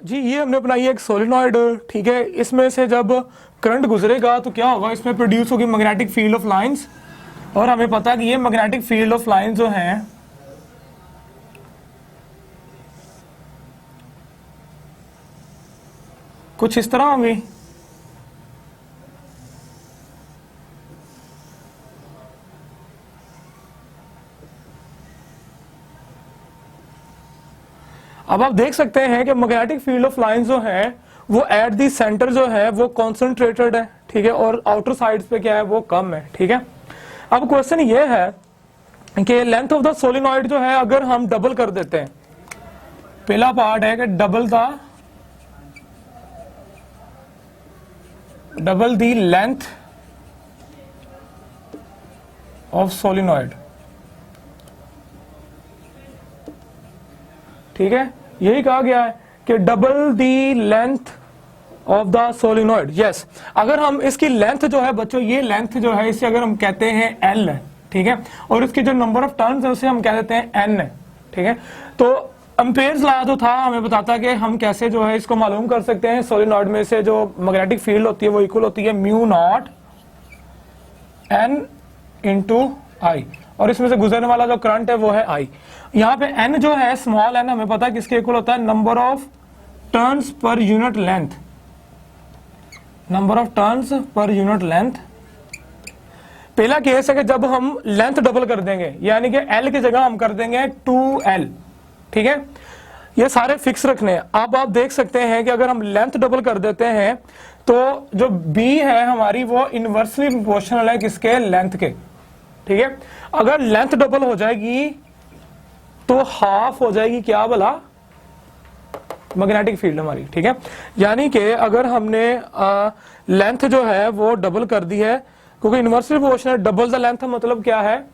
जी ये हमने बनाई है एक सोलिनॉइड, ठीक है। इसमें से जब करंट गुजरेगा तो क्या होगा, इसमें प्रोड्यूस होगी मैग्नेटिक फील्ड ऑफ लाइंस। और हमें पता है कि ये मैग्नेटिक फील्ड ऑफ लाइंस जो हैं कुछ इस तरह होंगी। अब आप देख सकते हैं कि मैग्नेटिक फील्ड ऑफ लाइंस जो है वो एट दी सेंटर जो है वो कॉन्सेंट्रेटेड है, ठीक है, और आउटर साइड्स पे क्या है वो कम है, ठीक है। अब क्वेश्चन ये है कि लेंथ ऑफ द सोलिनॉइड जो है अगर हम डबल कर देते हैं, पहला पार्ट है कि double the length of solenoid, ठीक है। यही कहा गया है कि double the length of the solenoid. Yes, अगर हम इसकी लेंथ जो है बच्चों, ये लेंथ जो है इसे अगर हम कहते हैं एल है, ठीक है, और इसकी जो नंबर ऑफ टर्न्स है उसे हम कह देते हैं एन है, ठीक है। तो एम्पेयर्स लॉ जो था हमें बताता है कि हम कैसे जो है इसको मालूम कर सकते हैं। सोलिनॉइड में से जो मैग्नेटिक फील्ड होती है वो इक्वल होती है म्यू नॉट एन इंटू आई, और इसमें से गुजरने वाला जो करंट है वो है आई। यहाँ पे एन जो है स्मॉल एन हमें पता है किसके इक्वल होता है, number of turns per unit length, number of turns per unit length. पहला केस है कि जब हम लेंथ डबल कर देंगे, यानी कि एल की जगह हम कर देंगे 2L, ठीक है। ये सारे फिक्स रखने हैं। अब आप देख सकते हैं कि अगर हम लेंथ डबल कर देते हैं तो जो B है हमारी वो इनवर्सली प्रोपोर्शनल है किसके, लेंथ के, ठीक है। अगर लेंथ डबल हो जाएगी तो हाफ हो जाएगी क्या भला, मैग्नेटिक फील्ड हमारी, ठीक है। यानी कि अगर हमने लेंथ जो है वो डबल कर दी है, क्योंकि inversely proportional double the length, मतलब क्या है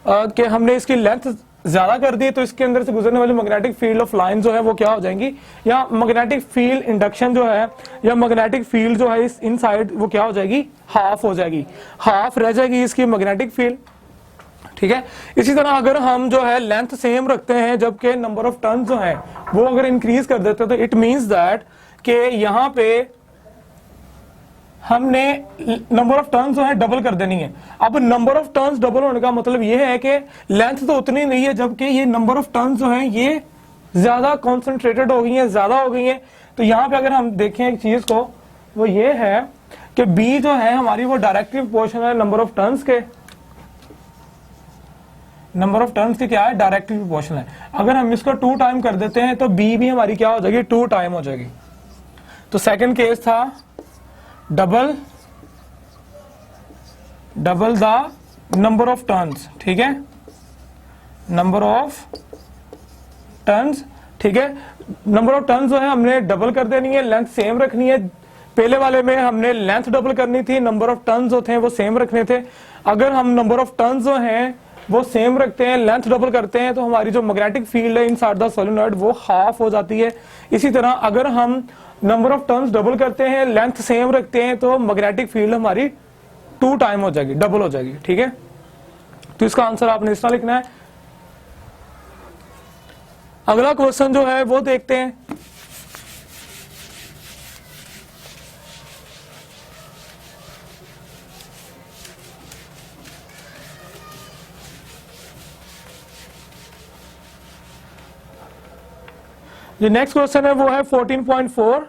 कि हमने इसकी लेंथ ज्यादा कर दी तो इसके अंदर से गुजरने वाली मैग्नेटिक फील्ड ऑफ लाइन जो है वो क्या हो जाएंगी, या मैग्नेटिक फील्ड इंडक्शन जो है या मैग्नेटिक फील्ड जो है इस इनसाइड वो क्या हो जाएगी, हाफ हो जाएगी, हाफ रह जाएगी इसकी मैग्नेटिक फील्ड, ठीक है। इसी तरह अगर हम जो है लेंथ सेम रखते हैं जबकि नंबर ऑफ टर्न्स जो है वो अगर इंक्रीज कर देते हैं तो इट मींस दैट कि यहां पे हमने नंबर ऑफ टर्न्स जो है डबल कर देनी है। अब नंबर ऑफ टर्न्स डबल होने का मतलब ये है कि लेंथ तो उतनी नहीं है जबकि ये नंबर ऑफ टर्न्स जो है ये ज्यादा कॉन्सेंट्रेटेड हो गई है, ज्यादा हो गई है। तो यहां पे अगर हम देखें एक चीज को, वो ये है कि बी जो है हमारी वो डायरेक्टली प्रोपोर्शनल है नंबर ऑफ टर्न्स के, नंबर ऑफ टर्न्स की क्या है, डायरेक्टली प्रोपोर्शनल है। अगर हम इसको 2 टाइम कर देते हैं तो बी भी हमारी क्या हो जाएगी, 2 टाइम हो जाएगी। तो सेकंड केस था double the number of turns, ठीक है, नंबर ऑफ टर्न्स, ठीक है। नंबर ऑफ टर्न्स जो है हमने डबल कर देनी है, लेंथ सेम रखनी है। पहले वाले में हमने लेंथ डबल करनी थी, नंबर ऑफ टर्न्स जो थे वो सेम रखने थे। अगर हम नंबर ऑफ टर्न्स जो हैं वो सेम रखते हैं, लेंथ डबल करते हैं, तो हमारी जो मैग्नेटिक फील्ड है इनसाइड द सोलिनॉइड वो हाफ हो जाती है। इसी तरह अगर हम नंबर ऑफ टर्न्स डबल करते हैं, लेंथ सेम रखते हैं, तो मैग्नेटिक फील्ड हमारी 2 टाइम हो जाएगी, डबल हो जाएगी, ठीक है। तो इसका आंसर आपने इस तरह लिखना है। अगला क्वेश्चन जो है वो देखते हैं। जो नेक्स्ट क्वेश्चन है वो है 14.4।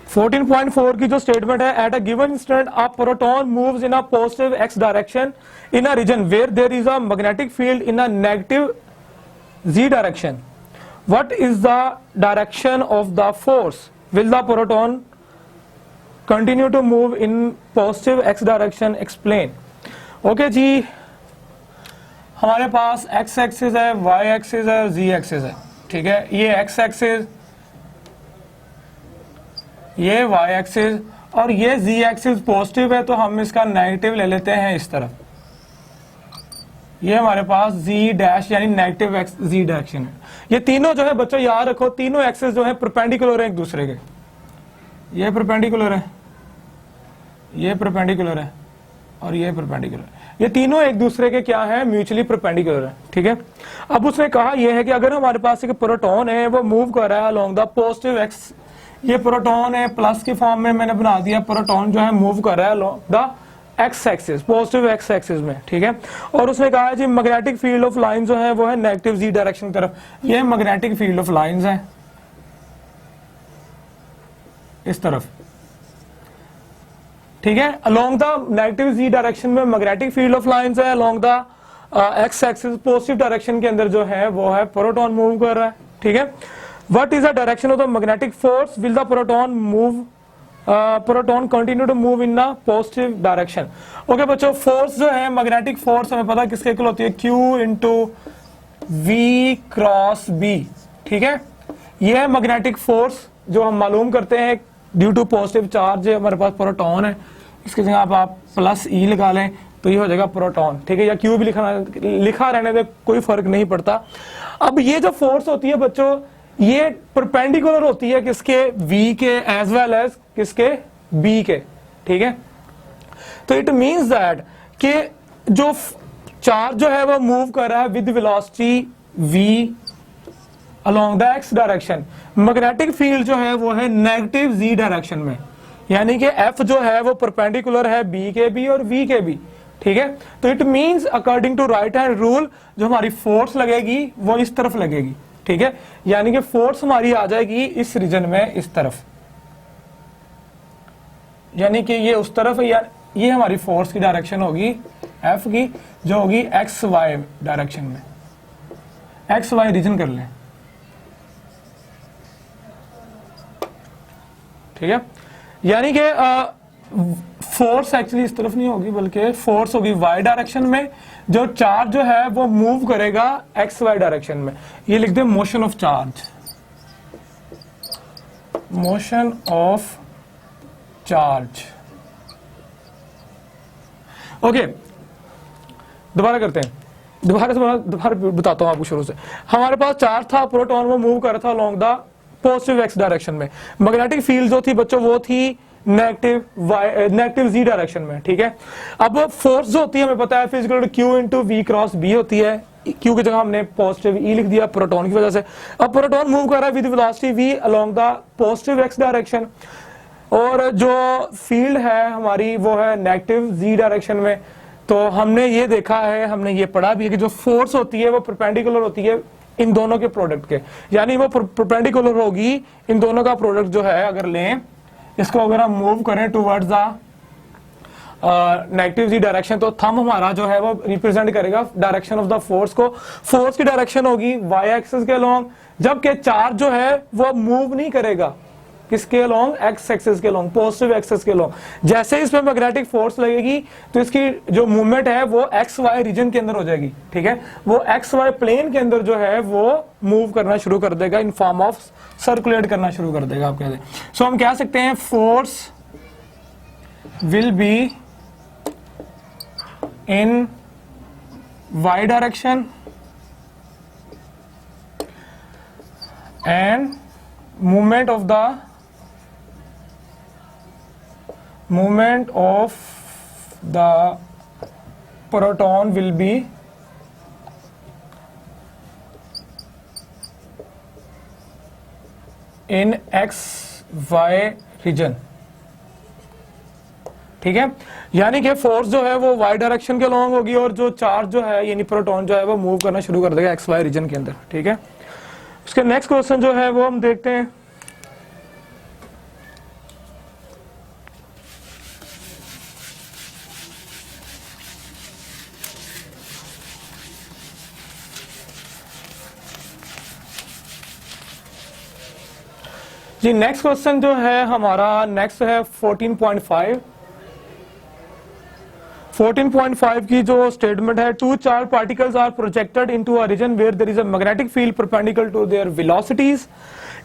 14.4 की जो स्टेटमेंट है, at a given instant a proton moves in a positive x direction in a region where there is a magnetic field in a negative z direction, what is the direction of the force, will the proton continue to move in positive x direction, explain. Okay जी, हमारे पास x axis है, y axis है और z axis है, ठीक है। ये एक्स एक्सिस, ये वाई एक्सिस और ये जी एक्सिस पॉजिटिव है तो हम इसका नेगेटिव ले लेते हैं इस तरफ। ये हमारे पास जी डैश यानी नेगेटिव एक्स जी डायरेक्शन है। ये तीनों जो है बच्चों याद रखो, तीनों एक्सिस जो है परपेंडिकुलर है एक दूसरे के। ये परपेंडिकुलर है, ये परपेंडिकुलर है और ये परपेंडिकुलर है। ये तीनों एक दूसरे के क्या है, म्यूचुअली परपेंडिकुलर है, ठीक है। अब उसने कहा यह है कि अगर हमारे पास एक प्रोटॉन है वो मूव कर रहा है अलोंग द पॉजिटिव एक्स, ये प्रोटॉन है प्लस के फॉर्म में मैंने बना दिया, प्रोटॉन जो है मूव कर रहा है along the x axis, positive x axis में, ठीक है। और उसने कहा जी मैग्नेटिक फील्ड ऑफ लाइन जो है वो है नेगेटिव जी डायरेक्शन की तरफ, ये मैग्नेटिक फील्ड ऑफ लाइंस है इस तरफ, ठीक है। Along the negative z direction में मैग्नेटिक फील्ड ऑफ लाइंस है, along the x axis positive direction के अंदर जो है वो है प्रोटॉन मूव कर रहा है, ठीक है। What is the direction of the magnetic force, will the proton move, proton continue to move in the positive direction. Okay बच्चों, फोर्स जो है मैग्नेटिक फोर्स हमें पता है किसके इक्वल होती है, Q into V cross B, ठीक है। यह है मैग्नेटिक फोर्स जो हम मालूम करते हैं ड्यू टू पॉजिटिव चार्ज है, हमारे पास प्रोटॉन है, इसकी जगह आप प्लस ई लगा लें तो ये हो जाएगा प्रोटॉन, ठीक है, या क्यू भी लिखा रहने में कोई फर्क नहीं पड़ता। अब ये जो फोर्स होती है बच्चों ये परपेंडिकुलर होती है किसके, V के एज वेल एज किसके, B के, ठीक है। तो इट मींस दैट कि जो चार्ज जो है वो मूव कर रहा है with velocity V along the x direction, magnetic field जो है वो है नेगेटिव Z डायरेक्शन में, यानी कि F जो है वो परपेंडिकुलर है B के भी और V के भी, ठीक है। तो it means according to right hand rule जो हमारी फोर्स लगेगी वो इस तरफ लगेगी, ठीक है, यानी कि फोर्स हमारी आ जाएगी इस रीजन में इस तरफ, यानी कि ये उस तरफ, या ये हमारी फोर्स की डायरेक्शन होगी F की जो होगी एक्स वाई डायरेक्शन में, एक्स वाई रीजन कर लें, ठीक है। यानी कि फोर्स एक्चुअली इस तरफ नहीं होगी बल्कि फोर्स होगी वाई डायरेक्शन में, जो चार्ज जो है वो मूव करेगा एक्स वाई डायरेक्शन में, ये लिख दे motion of charge, motion of charge. Okay दोबारा करते हैं, दोबारा बताता हूं आपको शुरू से। हमारे पास चार्ज था, प्रोटॉन वो मूव कर रहा था along the positive x direction में, मैग्नेटिक फील्ड जो थी बच्चों वो थी नेगेटिव जी डायरेक्शन में, ठीक है। अब फोर्स जो होती है हमें पता है physical Q into V cross B होती है, Q की जगह हमने पॉजिटिव E लिख दिया प्रोटॉन की वजह से। अब प्रोटॉन मूव कर रहा है with velocity V along the positive x direction, और जो फील्ड है हमारी वो है नेगेटिव जी डायरेक्शन में। तो हमने ये देखा है, हमने ये पढ़ा भी है कि जो फोर्स होती है वो परपेंडिकुलर होती है इन दोनों के प्रोडक्ट के, यानी वो परपेंडिकुलर होगी इन दोनों का प्रोडक्ट जो है, अगर लें इसको अगर हम मूव करें towards the negative z direction तो थंब हमारा जो है वो रिप्रेजेंट करेगा डायरेक्शन ऑफ द फोर्स को, फोर्स की डायरेक्शन होगी वाई एक्सिस के अलोंग, जबकि चार्ज जो है वो मूव नहीं करेगा किसके अलोंग, एक्स एक्सिस के अलोंग, पॉजिटिव एक्सिस के अलोंग। जैसे इसमें मैग्नेटिक फोर्स लगेगी तो इसकी जो मूवमेंट है वो एक्स वाई रीजन के अंदर हो जाएगी, ठीक है, वो एक्स वाई प्लेन के अंदर जो है वो मूव करना शुरू कर देगा, इन फॉर्म ऑफ सर्कुलेट करना शुरू कर देगा, आप कहते हैं। सो हम कह सकते हैं force will be in y direction and movement of the proton will be in x y region, ठीक है। यानी कि फोर्स जो है वो y डायरेक्शन के अलोंग होगी और जो चार्ज जो है यानी प्रोटॉन जो है वो मूव करना शुरू कर देगा एक्स वाई रीजन के अंदर, ठीक है। उसके नेक्स्ट क्वेश्चन जो है वो हम देखते हैं। जी नेक्स्ट क्वेश्चन जो है हमारा नेक्स्ट है 14.5। 14.5 की जो स्टेटमेंट है, two charge particles are projected into a region where there is a magnetic field perpendicular to their velocities,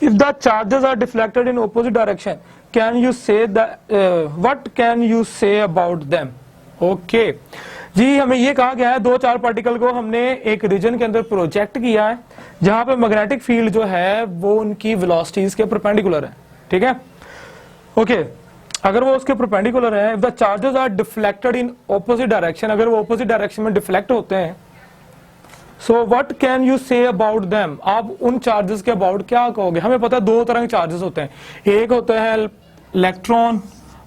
if the charges are deflected in opposite direction can you say what can you say about them. Okay जी, हमें ये कहा गया है दो चार particle को हमने एक रीजन के अंदर प्रोजेक्ट किया है जहां पे मैग्नेटिक फील्ड जो है वो उनकी वेलोसिटीज के परपेंडिकुलर है, ठीक है। ओके अगर वो उसके परपेंडिकुलर है, if the charges are deflected in opposite direction, अगर वो ऑपोजिट डायरेक्शन में डिफ्लेक्ट होते हैं, so what can you say about them, आप उन चार्जेस के अबाउट क्या कहोगे? हमें पता है दो तरह के चार्जेस होते हैं, एक होता है इलेक्ट्रॉन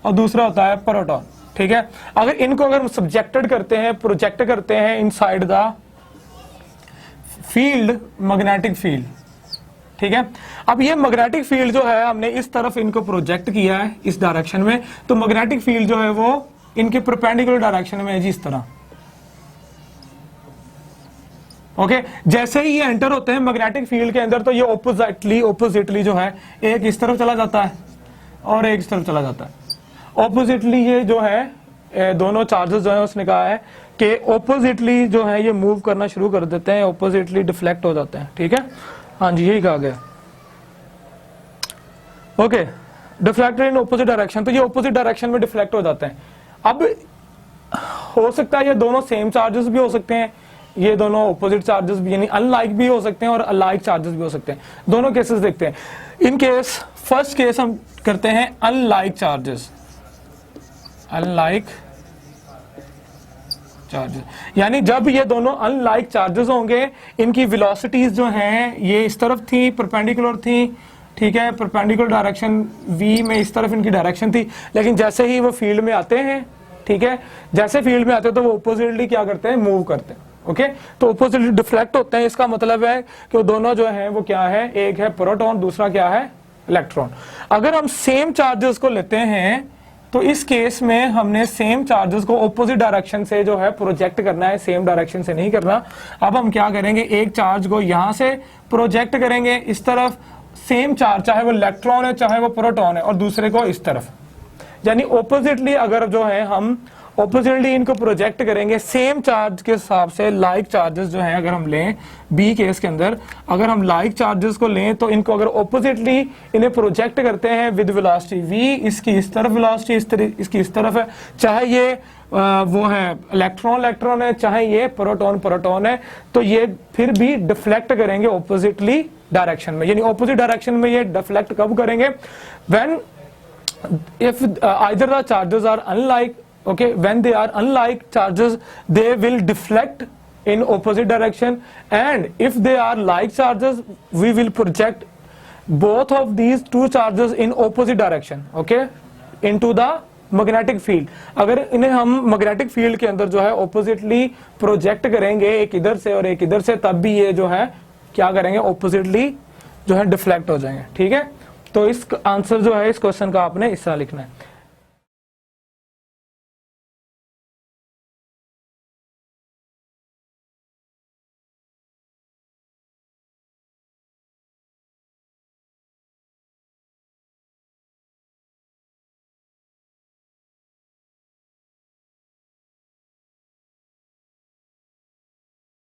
और दूसरा होता है प्रोटॉन, ठीक है। अगर इनको अगर हम सब्जेक्टेड करते हैं, प्रोजेक्ट करते हैं inside the field, magnetic field, ठीक है। अब ये मैग्नेटिक फील्ड जो है हमने इस तरफ इनको प्रोजेक्ट किया है इस डायरेक्शन में, तो मैग्नेटिक फील्ड जो है वो इनके परपेंडिकुलर डायरेक्शन में है जी, इस तरह। ओके जैसे ही ये एंटर होते हैं मैग्नेटिक फील्ड के अंदर, तो ये ऑपोजिटली जो है एक इस तरफ चला जाता है और एक इस तरफ चला जाता है। ऑपोजिटली ये जो है दोनों चार्जेस जो है उसने कहा है कि ऑपोजिटली जो है ये मूव करना शुरू कर देते हैं, ऑपोजिटली डिफ्लेक्ट हो जाते हैं, ठीक है। हाँ जी यही कहा गया। Okay deflected in opposite direction, तो ये ऑपोजिट डायरेक्शन में डिफ्लेक्ट हो जाते हैं। अब हो सकता है ये दोनों सेम चार्जेस भी हो सकते हैं, ये दोनों ऑपोजिट चार्जेस भी, यानी अनलाइक भी हो सकते हैं और अलाइक चार्जेस भी हो सकते हैं। दोनों केसेस देखते हैं। इन केस फर्स्ट केस हम करते हैं अनलाइक चार्जेस, अनलाइक चार्जेस, यानी जब ये दोनों अनलाइक चार्जेस होंगे, इनकी वेलोसिटीज जो हैं ये इस तरफ थी, परपेंडिकुलर थी, ठीक है, परपेंडिकुलर डायरेक्शन v में इस तरफ इनकी डायरेक्शन थी, लेकिन जैसे ही वो फील्ड में आते हैं, ठीक है, जैसे फील्ड में आते हैं तो वो ऑपोजिटली क्या करते हैं, मूव करते हैं। ओके तो ऑपोजिटली डिफ्लेक्ट होते हैं, इसका मतलब है कि वो दोनों जो है वो क्या है, एक है प्रोटॉन, दूसरा क्या है, इलेक्ट्रॉन। अगर हम सेम चार्जेस को लेते हैं तो इस केस में हमने सेम चार्जेस को ऑपोजिट डायरेक्शन से जो है प्रोजेक्ट करना है, सेम डायरेक्शन से नहीं करना। अब हम क्या करेंगे, एक चार्ज को यहां से प्रोजेक्ट करेंगे इस तरफ, सेम चार्ज चाहे वो इलेक्ट्रॉन है चाहे वो प्रोटॉन है, और दूसरे को इस तरफ, यानी ऑपोजिटली अगर जो है हम ऑपोजिटली इनको प्रोजेक्ट करेंगे सेम चार्ज के हिसाब से। लाइक चार्जेस जो है अगर हम लें बी केस के अंदर, अगर हम लाइक चार्जेस को लें तो इनको अगर ऑपोजिटली इन्हें प्रोजेक्ट करते हैं विद वेलोसिटी v, इसकी इस तरफ वेलोसिटी इसकी इस तरफ है, चाहे ये वो है इलेक्ट्रॉन है, चाहे ये प्रोटॉन है, तो ये फिर भी डिफ्लेक्ट करेंगे ऑपोजिटली डायरेक्शन में। यानी ऑपोजिट डायरेक्शन में ये डिफ्लेक्ट कब करेंगे, when if either the charges are unlike, okay, when they are unlike charges they will deflect in opposite direction, and if they are like charges we will project both of these two charges in opposite direction, okay, into the magnetic field. अगर इन्हें हम magnetic field के अंदर जो है oppositely project करेंगे एक इधर से और एक इधर से, तब भी ये जो है क्या करेंगे, ऑपोजिटली जो है डिफ्लेक्ट हो जाएंगे, ठीक है। तो इस आंसर जो है इस क्वेश्चन का आपने इस तरह लिखना है।